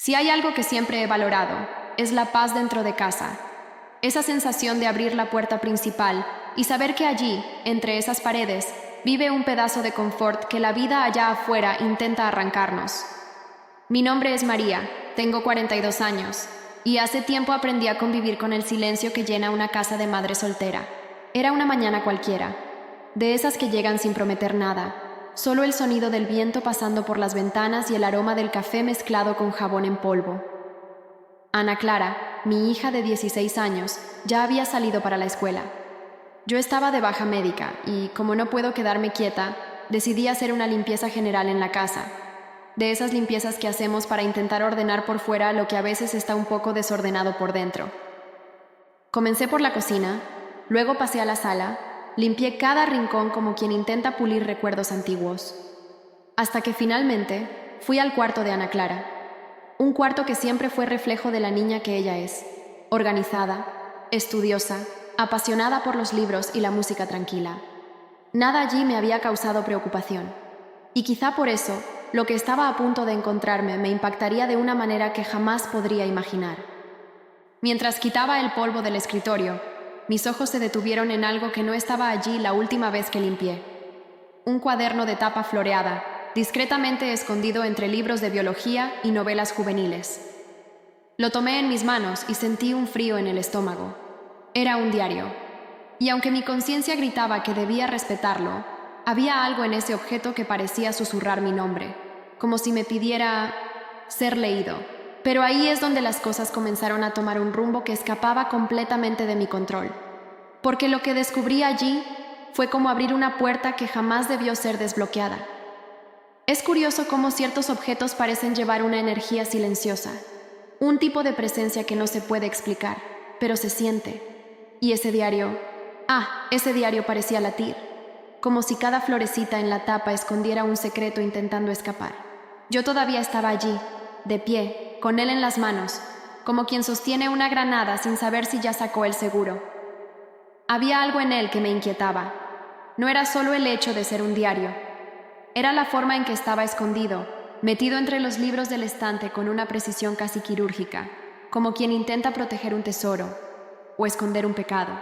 Si hay algo que siempre he valorado, es la paz dentro de casa. Esa sensación de abrir la puerta principal y saber que allí, entre esas paredes, vive un pedazo de confort que la vida allá afuera intenta arrancarnos. Mi nombre es María, tengo 42 años, y hace tiempo aprendí a convivir con el silencio que llena una casa de madre soltera. Era una mañana cualquiera, de esas que llegan sin prometer nada, solo el sonido del viento pasando por las ventanas y el aroma del café mezclado con jabón en polvo. Ana Clara, mi hija de 16 años, ya había salido para la escuela. Yo estaba de baja médica y, como no puedo quedarme quieta, decidí hacer una limpieza general en la casa. De esas limpiezas que hacemos para intentar ordenar por fuera lo que a veces está un poco desordenado por dentro. Comencé por la cocina, luego pasé a la sala, limpié cada rincón como quien intenta pulir recuerdos antiguos. Hasta que finalmente fui al cuarto de Ana Clara. Un cuarto que siempre fue reflejo de la niña que ella es, organizada, estudiosa, apasionada por los libros y la música tranquila. Nada allí me había causado preocupación. Y quizá por eso, lo que estaba a punto de encontrarme me impactaría de una manera que jamás podría imaginar. Mientras quitaba el polvo del escritorio, mis ojos se detuvieron en algo que no estaba allí la última vez que limpié. Un cuaderno de tapa floreada, discretamente escondido entre libros de biología y novelas juveniles. Lo tomé en mis manos y sentí un frío en el estómago. Era un diario. Y aunque mi conciencia gritaba que debía respetarlo, había algo en ese objeto que parecía susurrar mi nombre, como si me pidiera ser leído. Pero ahí es donde las cosas comenzaron a tomar un rumbo que escapaba completamente de mi control. Porque lo que descubrí allí fue como abrir una puerta que jamás debió ser desbloqueada. Es curioso cómo ciertos objetos parecen llevar una energía silenciosa, un tipo de presencia que no se puede explicar, pero se siente. Y ese diario parecía latir, como si cada florecita en la tapa escondiera un secreto intentando escapar. Yo todavía estaba allí, de pie, con él en las manos, como quien sostiene una granada sin saber si ya sacó el seguro. Había algo en él que me inquietaba. No era solo el hecho de ser un diario. Era la forma en que estaba escondido, metido entre los libros del estante con una precisión casi quirúrgica, como quien intenta proteger un tesoro o esconder un pecado.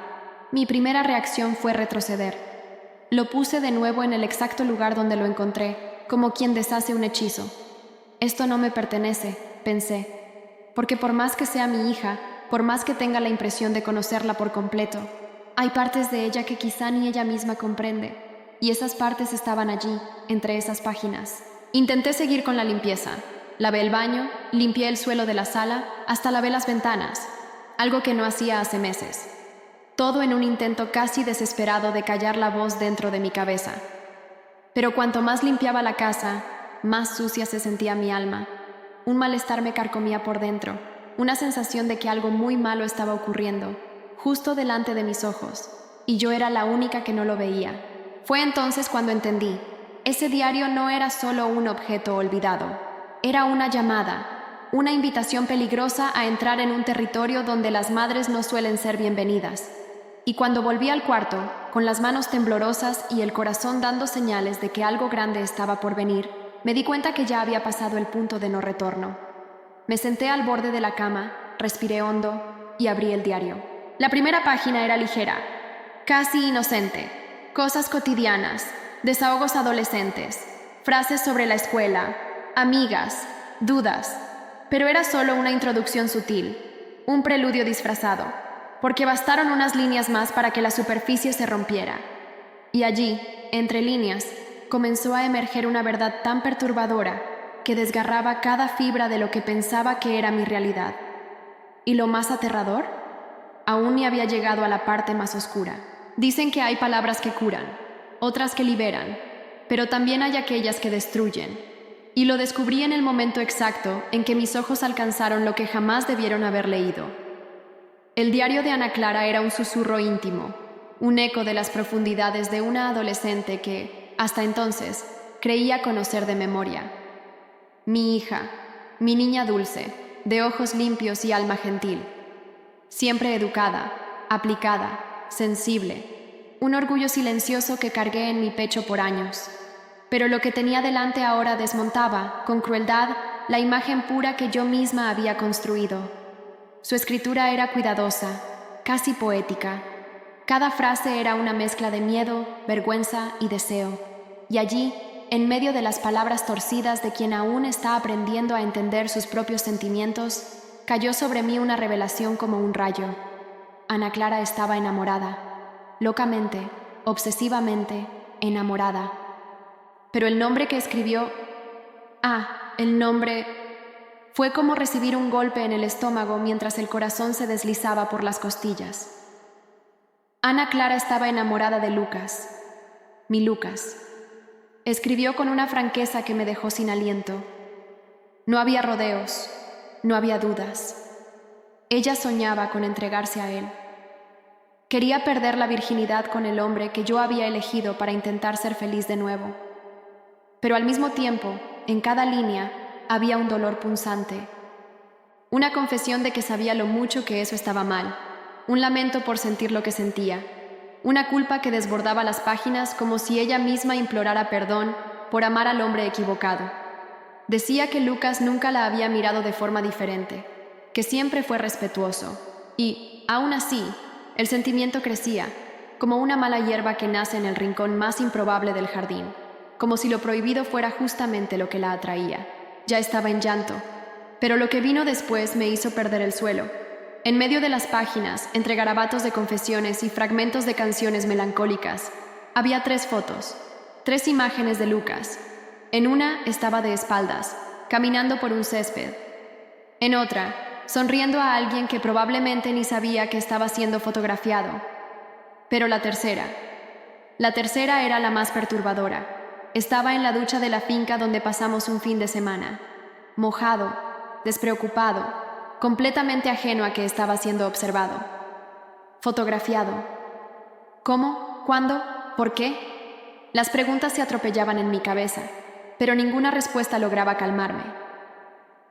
Mi primera reacción fue retroceder. Lo puse de nuevo en el exacto lugar donde lo encontré, como quien deshace un hechizo. Esto no me pertenece, pensé, porque por más que sea mi hija, por más que tenga la impresión de conocerla por completo, hay partes de ella que quizá ni ella misma comprende, y esas partes estaban allí, entre esas páginas. Intenté seguir con la limpieza. Lavé el baño, limpié el suelo de la sala, hasta lavé las ventanas, algo que no hacía hace meses. Todo en un intento casi desesperado de callar la voz dentro de mi cabeza. Pero cuanto más limpiaba la casa, más sucia se sentía mi alma. Un malestar me carcomía por dentro, una sensación de que algo muy malo estaba ocurriendo, justo delante de mis ojos, y yo era la única que no lo veía. Fue entonces cuando entendí. Ese diario no era solo un objeto olvidado, era una llamada, una invitación peligrosa a entrar en un territorio donde las madres no suelen ser bienvenidas. Y cuando volví al cuarto, con las manos temblorosas y el corazón dando señales de que algo grande estaba por venir, me di cuenta que ya había pasado el punto de no retorno. Me senté al borde de la cama, respiré hondo y abrí el diario. La primera página era ligera, casi inocente, cosas cotidianas, desahogos adolescentes, frases sobre la escuela, amigas, dudas, pero era solo una introducción sutil, un preludio disfrazado, porque bastaron unas líneas más para que la superficie se rompiera. Y allí, entre líneas, comenzó a emerger una verdad tan perturbadora que desgarraba cada fibra de lo que pensaba que era mi realidad. ¿Y lo más aterrador? Aún ni había llegado a la parte más oscura. Dicen que hay palabras que curan, otras que liberan, pero también hay aquellas que destruyen. Y lo descubrí en el momento exacto en que mis ojos alcanzaron lo que jamás debieron haber leído. El diario de Ana Clara era un susurro íntimo, un eco de las profundidades de una adolescente que, hasta entonces, creía conocer de memoria. Mi hija, mi niña dulce, de ojos limpios y alma gentil. Siempre educada, aplicada, sensible. Un orgullo silencioso que cargué en mi pecho por años. Pero lo que tenía delante ahora desmontaba, con crueldad, la imagen pura que yo misma había construido. Su escritura era cuidadosa, casi poética. Cada frase era una mezcla de miedo, vergüenza y deseo. Y allí, en medio de las palabras torcidas de quien aún está aprendiendo a entender sus propios sentimientos, cayó sobre mí una revelación como un rayo. Ana Clara estaba enamorada, locamente, obsesivamente, enamorada. Pero el nombre que escribió... el nombre... Fue como recibir un golpe en el estómago mientras el corazón se deslizaba por las costillas. Ana Clara estaba enamorada de Lucas, mi Lucas. Escribió con una franqueza que me dejó sin aliento. No había rodeos, no había dudas. Ella soñaba con entregarse a él. Quería perder la virginidad con el hombre que yo había elegido para intentar ser feliz de nuevo. Pero al mismo tiempo, en cada línea, había un dolor punzante. Una confesión de que sabía lo mucho que eso estaba mal. Un lamento por sentir lo que sentía. Una culpa que desbordaba las páginas como si ella misma implorara perdón por amar al hombre equivocado. Decía que Lucas nunca la había mirado de forma diferente, que siempre fue respetuoso. Y, aún así, el sentimiento crecía, como una mala hierba que nace en el rincón más improbable del jardín, como si lo prohibido fuera justamente lo que la atraía. Ya estaba en llanto, pero lo que vino después me hizo perder el suelo. En medio de las páginas, entre garabatos de confesiones y fragmentos de canciones melancólicas, había 3 fotos, 3 imágenes de Lucas. En una estaba de espaldas, caminando por un césped. En otra, sonriendo a alguien que probablemente ni sabía que estaba siendo fotografiado. Pero la tercera era la más perturbadora. Estaba en la ducha de la finca donde pasamos un fin de semana, mojado, despreocupado, completamente ajeno a que estaba siendo observado. Fotografiado. ¿Cómo? ¿Cuándo? ¿Por qué? Las preguntas se atropellaban en mi cabeza, pero ninguna respuesta lograba calmarme.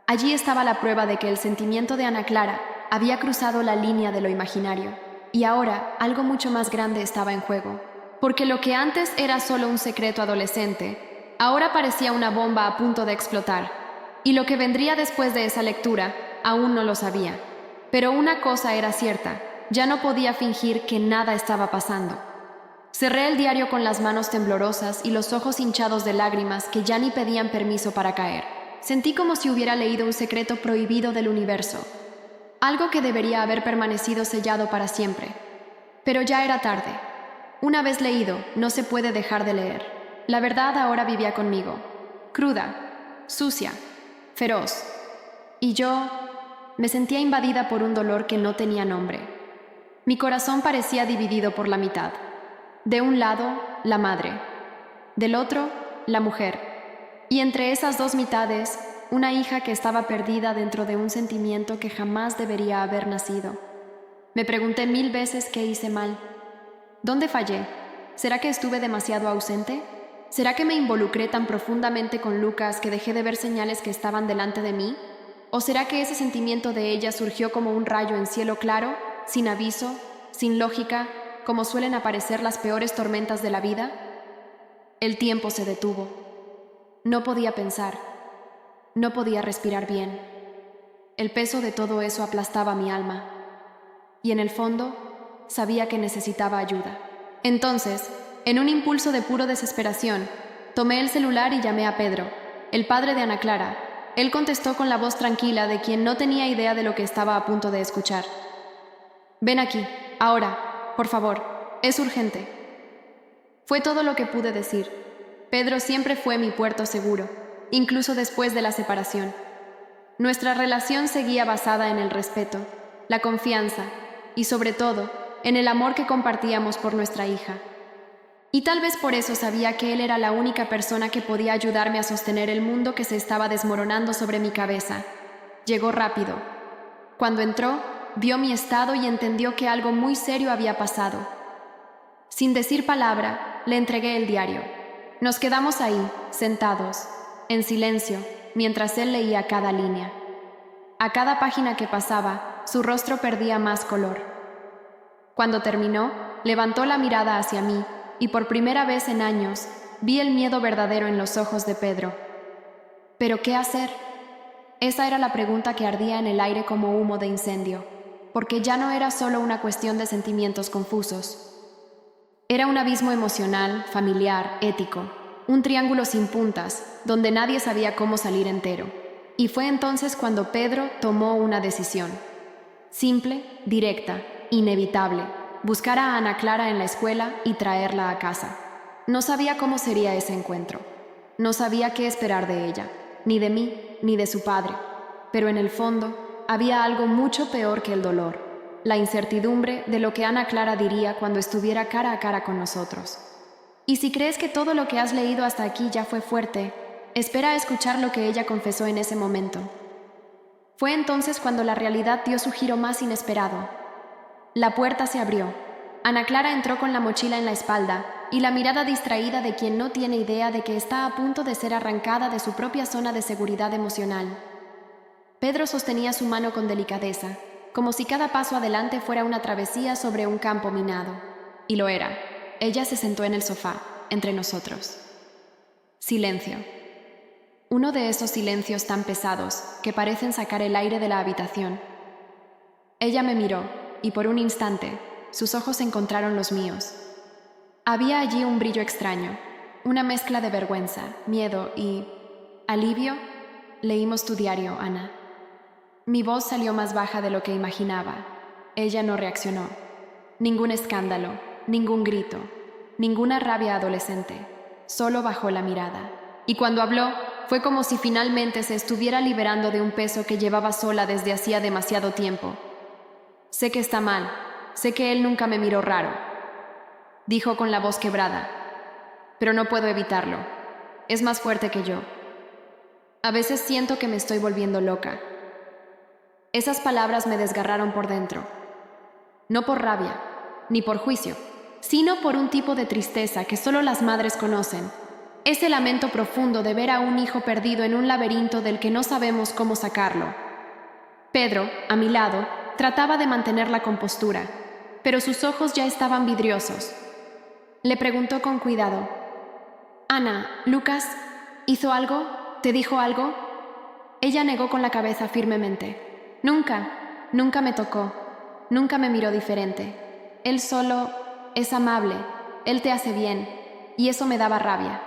Allí estaba la prueba de que el sentimiento de Ana Clara había cruzado la línea de lo imaginario, y ahora algo mucho más grande estaba en juego. Porque lo que antes era solo un secreto adolescente, ahora parecía una bomba a punto de explotar. Y lo que vendría después de esa lectura, aún no lo sabía. Pero una cosa era cierta, ya no podía fingir que nada estaba pasando. Cerré el diario con las manos temblorosas y los ojos hinchados de lágrimas que ya ni pedían permiso para caer. Sentí como si hubiera leído un secreto prohibido del universo, algo que debería haber permanecido sellado para siempre. Pero ya era tarde. Una vez leído, no se puede dejar de leer. La verdad ahora vivía conmigo, cruda, sucia, feroz. Y yo me sentía invadida por un dolor que no tenía nombre. Mi corazón parecía dividido por la mitad. De un lado, la madre. Del otro, la mujer. Y entre esas 2 mitades, una hija que estaba perdida dentro de un sentimiento que jamás debería haber nacido. Me pregunté 1000 veces qué hice mal. ¿Dónde fallé? ¿Será que estuve demasiado ausente? ¿Será que me involucré tan profundamente con Lucas que dejé de ver señales que estaban delante de mí? ¿O será que ese sentimiento de ella surgió como un rayo en cielo claro, sin aviso, sin lógica, como suelen aparecer las peores tormentas de la vida? El tiempo se detuvo. No podía pensar. No podía respirar bien. El peso de todo eso aplastaba mi alma. Y en el fondo, sabía que necesitaba ayuda. Entonces, en un impulso de puro desesperación, tomé el celular y llamé a Pedro, el padre de Ana Clara. Él contestó con la voz tranquila de quien no tenía idea de lo que estaba a punto de escuchar. «Ven aquí, ahora, por favor, es urgente». Fue todo lo que pude decir. Pedro siempre fue mi puerto seguro, incluso después de la separación. Nuestra relación seguía basada en el respeto, la confianza y, sobre todo, en el amor que compartíamos por nuestra hija. Y tal vez por eso sabía que él era la única persona que podía ayudarme a sostener el mundo que se estaba desmoronando sobre mi cabeza. Llegó rápido. Cuando entró, vio mi estado y entendió que algo muy serio había pasado. Sin decir palabra, le entregué el diario. Nos quedamos ahí, sentados, en silencio, mientras él leía cada línea. A cada página que pasaba, su rostro perdía más color. Cuando terminó, levantó la mirada hacia mí, y por primera vez en años, vi el miedo verdadero en los ojos de Pedro. ¿Pero qué hacer? Esa era la pregunta que ardía en el aire como humo de incendio, porque ya no era solo una cuestión de sentimientos confusos. Era un abismo emocional, familiar, ético, un triángulo sin puntas, donde nadie sabía cómo salir entero. Y fue entonces cuando Pedro tomó una decisión. Simple, directa, inevitable, buscar a Ana Clara en la escuela y traerla a casa. No sabía cómo sería ese encuentro. No sabía qué esperar de ella, ni de mí, ni de su padre. Pero en el fondo, había algo mucho peor que el dolor: la incertidumbre de lo que Ana Clara diría cuando estuviera cara a cara con nosotros. Y si crees que todo lo que has leído hasta aquí ya fue fuerte, espera a escuchar lo que ella confesó en ese momento. Fue entonces cuando la realidad dio su giro más inesperado. La puerta se abrió. Ana Clara entró con la mochila en la espalda y la mirada distraída de quien no tiene idea de que está a punto de ser arrancada de su propia zona de seguridad emocional. Pedro sostenía su mano con delicadeza, como si cada paso adelante fuera una travesía sobre un campo minado. Y lo era. Ella se sentó en el sofá, entre nosotros. Silencio. Uno de esos silencios tan pesados que parecen sacar el aire de la habitación. Ella me miró, y por un instante, sus ojos encontraron los míos. Había allí un brillo extraño, una mezcla de vergüenza, miedo y alivio. Leímos tu diario, Ana. Mi voz salió más baja de lo que imaginaba. Ella no reaccionó. Ningún escándalo, ningún grito, ninguna rabia adolescente. Solo bajó la mirada. Y cuando habló, fue como si finalmente se estuviera liberando de un peso que llevaba sola desde hacía demasiado tiempo. Sé que está mal, sé que él nunca me miró raro, dijo con la voz quebrada, pero no puedo evitarlo. Es más fuerte que yo. A veces siento que me estoy volviendo loca. Esas palabras me desgarraron por dentro. No por rabia, ni por juicio, sino por un tipo de tristeza que solo las madres conocen. Ese lamento profundo de ver a un hijo perdido en un laberinto del que no sabemos cómo sacarlo. Pedro, a mi lado, trataba de mantener la compostura, pero sus ojos ya estaban vidriosos. Le preguntó con cuidado: Ana, ¿Lucas hizo algo? ¿Te dijo algo? Ella negó con la cabeza firmemente. Nunca me tocó, nunca me miró diferente. Él solo es amable, él te hace bien, y eso me daba rabia,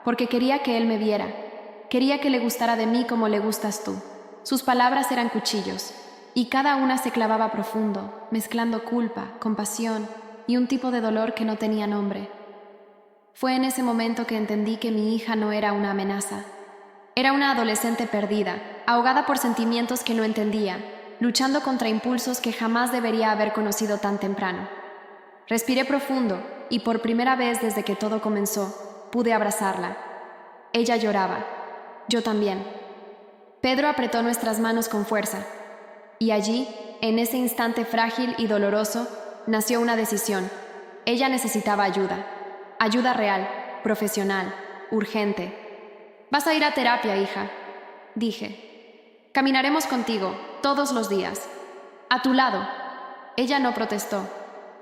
porque quería que él me viera, quería que le gustara de mí como le gustas tú. Sus palabras eran cuchillos, y cada una se clavaba profundo, mezclando culpa, compasión y un tipo de dolor que no tenía nombre. Fue en ese momento que entendí que mi hija no era una amenaza. Era una adolescente perdida, ahogada por sentimientos que no entendía, luchando contra impulsos que jamás debería haber conocido tan temprano. Respiré profundo y por primera vez desde que todo comenzó, pude abrazarla. Ella lloraba. Yo también. Pedro apretó nuestras manos con fuerza. Y allí, en ese instante frágil y doloroso, nació una decisión. Ella necesitaba ayuda. Ayuda real, profesional, urgente. Vas a ir a terapia, hija, dije. Caminaremos contigo, todos los días. A tu lado. Ella no protestó.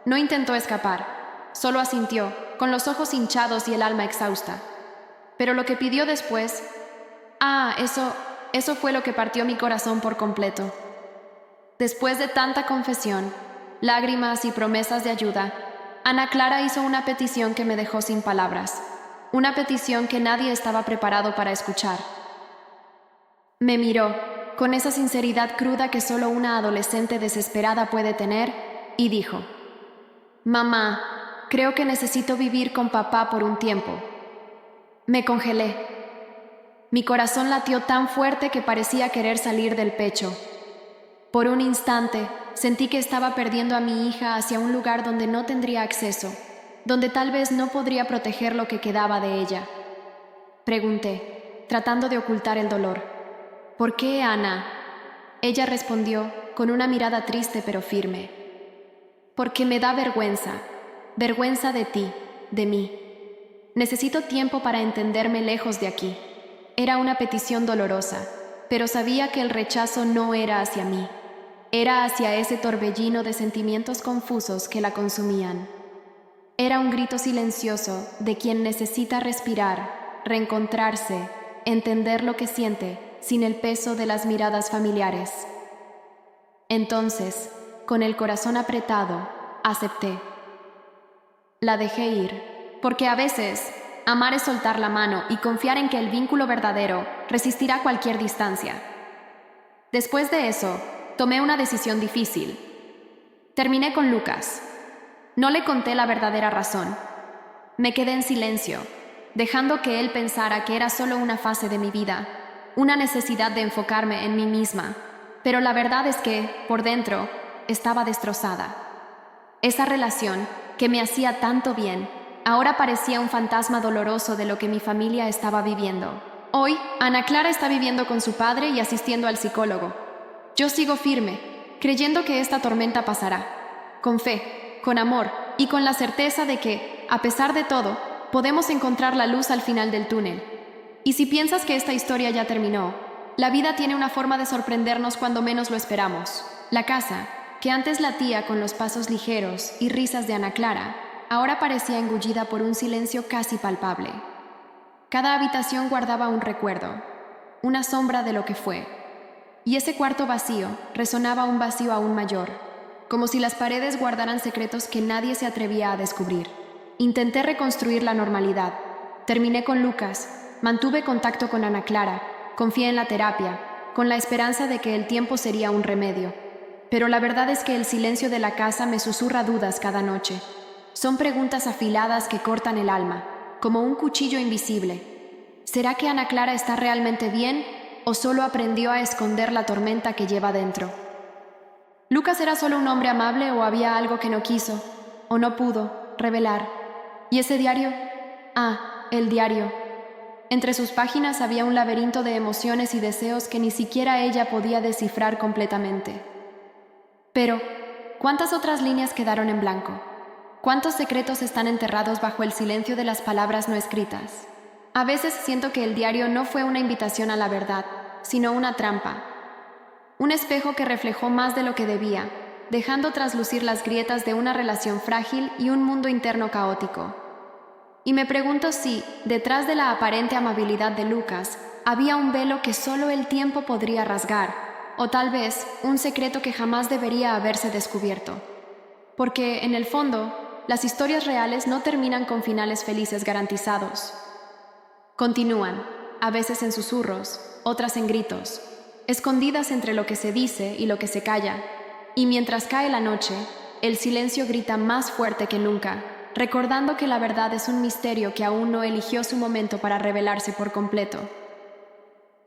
No intentó escapar. Solo asintió, con los ojos hinchados y el alma exhausta. Pero lo que pidió después... Eso fue lo que partió mi corazón por completo. Después de tanta confesión, lágrimas y promesas de ayuda, Ana Clara hizo una petición que me dejó sin palabras. Una petición que nadie estaba preparado para escuchar. Me miró, con esa sinceridad cruda que solo una adolescente desesperada puede tener, y dijo: Mamá, creo que necesito vivir con papá por un tiempo. Me congelé. Mi corazón latió tan fuerte que parecía querer salir del pecho. Por un instante, sentí que estaba perdiendo a mi hija hacia un lugar donde no tendría acceso, donde tal vez no podría proteger lo que quedaba de ella. Pregunté, tratando de ocultar el dolor: ¿por qué, Ana? Ella respondió con una mirada triste pero firme: porque me da vergüenza, vergüenza de ti, de mí. Necesito tiempo para entenderme lejos de aquí. Era una petición dolorosa, pero sabía que el rechazo no era hacia mí, era hacia ese torbellino de sentimientos confusos que la consumían. Era un grito silencioso de quien necesita respirar, reencontrarse, entender lo que siente, sin el peso de las miradas familiares. Entonces, con el corazón apretado, acepté. La dejé ir, porque a veces amar es soltar la mano y confiar en que el vínculo verdadero resistirá cualquier distancia. Después de eso, tomé una decisión difícil. Terminé con Lucas. No le conté la verdadera razón. Me quedé en silencio, dejando que él pensara que era solo una fase de mi vida, una necesidad de enfocarme en mí misma. Pero la verdad es que, por dentro, estaba destrozada. Esa relación, que me hacía tanto bien, ahora parecía un fantasma doloroso de lo que mi familia estaba viviendo. Hoy, Ana Clara está viviendo con su padre y asistiendo al psicólogo. Yo sigo firme, creyendo que esta tormenta pasará, con fe, con amor y con la certeza de que, a pesar de todo, podemos encontrar la luz al final del túnel. Y si piensas que esta historia ya terminó, la vida tiene una forma de sorprendernos cuando menos lo esperamos. La casa, que antes latía con los pasos ligeros y risas de Ana Clara, ahora parecía engullida por un silencio casi palpable. Cada habitación guardaba un recuerdo, una sombra de lo que fue. Y ese cuarto vacío resonaba un vacío aún mayor, como si las paredes guardaran secretos que nadie se atrevía a descubrir. Intenté reconstruir la normalidad. Terminé con Lucas, mantuve contacto con Ana Clara, confié en la terapia, con la esperanza de que el tiempo sería un remedio. Pero la verdad es que el silencio de la casa me susurra dudas cada noche. Son preguntas afiladas que cortan el alma, como un cuchillo invisible. ¿Será que Ana Clara está realmente bien o solo aprendió a esconder la tormenta que lleva dentro? ¿Lucas era solo un hombre amable o había algo que no quiso o no pudo revelar? ¿Y ese diario? El diario. Entre sus páginas había un laberinto de emociones y deseos que ni siquiera ella podía descifrar completamente. Pero, ¿cuántas otras líneas quedaron en blanco? ¿Cuántos secretos están enterrados bajo el silencio de las palabras no escritas? A veces siento que el diario no fue una invitación a la verdad, sino una trampa. Un espejo que reflejó más de lo que debía, dejando traslucir las grietas de una relación frágil y un mundo interno caótico. Y me pregunto si, detrás de la aparente amabilidad de Lucas, había un velo que solo el tiempo podría rasgar, o tal vez un secreto que jamás debería haberse descubierto. Porque, en el fondo, las historias reales no terminan con finales felices garantizados. Continúan, a veces en susurros, otras en gritos, escondidas entre lo que se dice y lo que se calla. Y mientras cae la noche, el silencio grita más fuerte que nunca, recordando que la verdad es un misterio que aún no eligió su momento para revelarse por completo.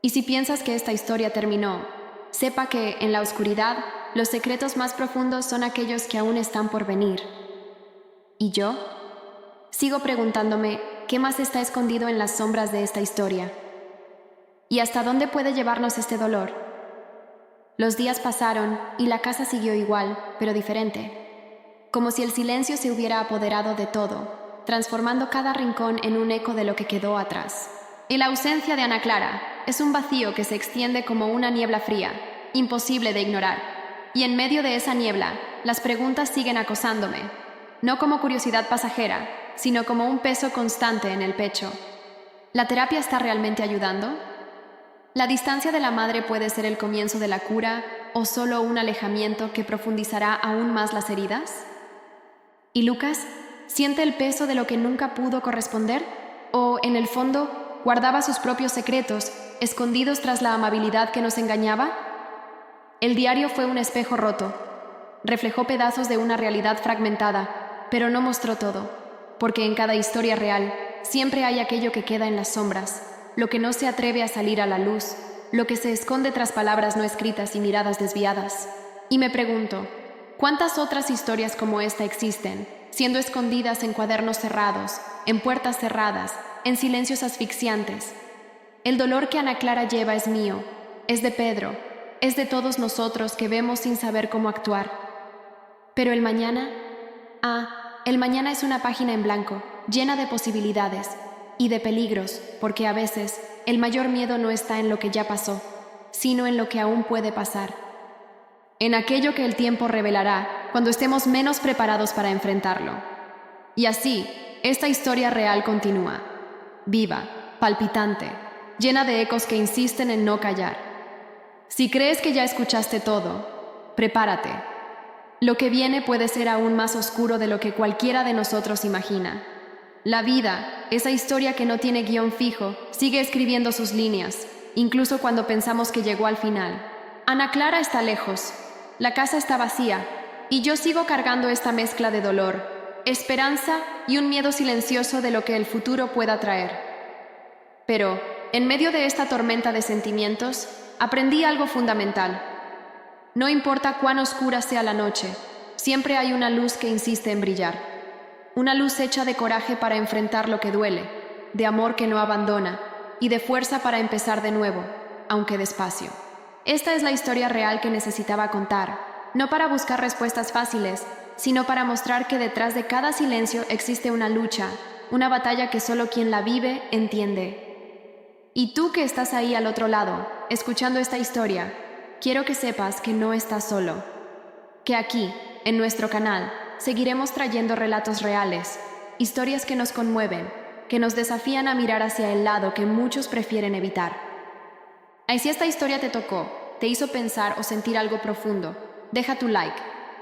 Y si piensas que esta historia terminó, sepa que, en la oscuridad, los secretos más profundos son aquellos que aún están por venir. ¿Y yo? Sigo preguntándome, ¿qué más está escondido en las sombras de esta historia? ¿Y hasta dónde puede llevarnos este dolor? Los días pasaron y la casa siguió igual, pero diferente. Como si el silencio se hubiera apoderado de todo, transformando cada rincón en un eco de lo que quedó atrás. Y la ausencia de Ana Clara es un vacío que se extiende como una niebla fría, imposible de ignorar. Y en medio de esa niebla, las preguntas siguen acosándome, no como curiosidad pasajera, sino como un peso constante en el pecho. ¿La terapia está realmente ayudando? ¿La distancia de la madre puede ser el comienzo de la cura o solo un alejamiento que profundizará aún más las heridas? ¿Y Lucas siente el peso de lo que nunca pudo corresponder? ¿O, en el fondo, guardaba sus propios secretos, escondidos tras la amabilidad que nos engañaba? El diario fue un espejo roto. Reflejó pedazos de una realidad fragmentada, pero no mostró todo, porque en cada historia real siempre hay aquello que queda en las sombras, lo que no se atreve a salir a la luz, lo que se esconde tras palabras no escritas y miradas desviadas. Y me pregunto, ¿cuántas otras historias como esta existen, siendo escondidas en cuadernos cerrados, en puertas cerradas, en silencios asfixiantes? El dolor que Ana Clara lleva es mío, es de Pedro, es de todos nosotros que vemos sin saber cómo actuar. Pero el mañana, el mañana es una página en blanco, llena de posibilidades y de peligros, porque a veces el mayor miedo no está en lo que ya pasó, sino en lo que aún puede pasar. En aquello que el tiempo revelará cuando estemos menos preparados para enfrentarlo. Y así, esta historia real continúa, viva, palpitante, llena de ecos que insisten en no callar. Si crees que ya escuchaste todo, prepárate. Lo que viene puede ser aún más oscuro de lo que cualquiera de nosotros imagina. La vida, esa historia que no tiene guión fijo, sigue escribiendo sus líneas, incluso cuando pensamos que llegó al final. Ana Clara está lejos, la casa está vacía, y yo sigo cargando esta mezcla de dolor, esperanza y un miedo silencioso de lo que el futuro pueda traer. Pero, en medio de esta tormenta de sentimientos, aprendí algo fundamental. No importa cuán oscura sea la noche, siempre hay una luz que insiste en brillar. Una luz hecha de coraje para enfrentar lo que duele, de amor que no abandona y de fuerza para empezar de nuevo, aunque despacio. Esta es la historia real que necesitaba contar, no para buscar respuestas fáciles, sino para mostrar que detrás de cada silencio existe una lucha, una batalla que solo quien la vive entiende. Y tú que estás ahí al otro lado, escuchando esta historia, quiero que sepas que no estás solo, que aquí, en nuestro canal, seguiremos trayendo relatos reales, historias que nos conmueven, que nos desafían a mirar hacia el lado que muchos prefieren evitar. Y si esta historia te tocó, te hizo pensar o sentir algo profundo, deja tu like,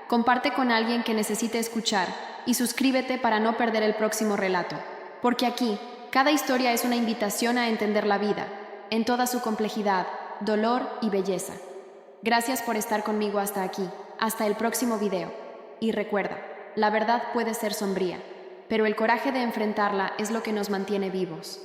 comparte con alguien que necesite escuchar y suscríbete para no perder el próximo relato, porque aquí, cada historia es una invitación a entender la vida, en toda su complejidad, dolor y belleza. Gracias por estar conmigo hasta aquí, hasta el próximo video. Y recuerda, la verdad puede ser sombría, pero el coraje de enfrentarla es lo que nos mantiene vivos.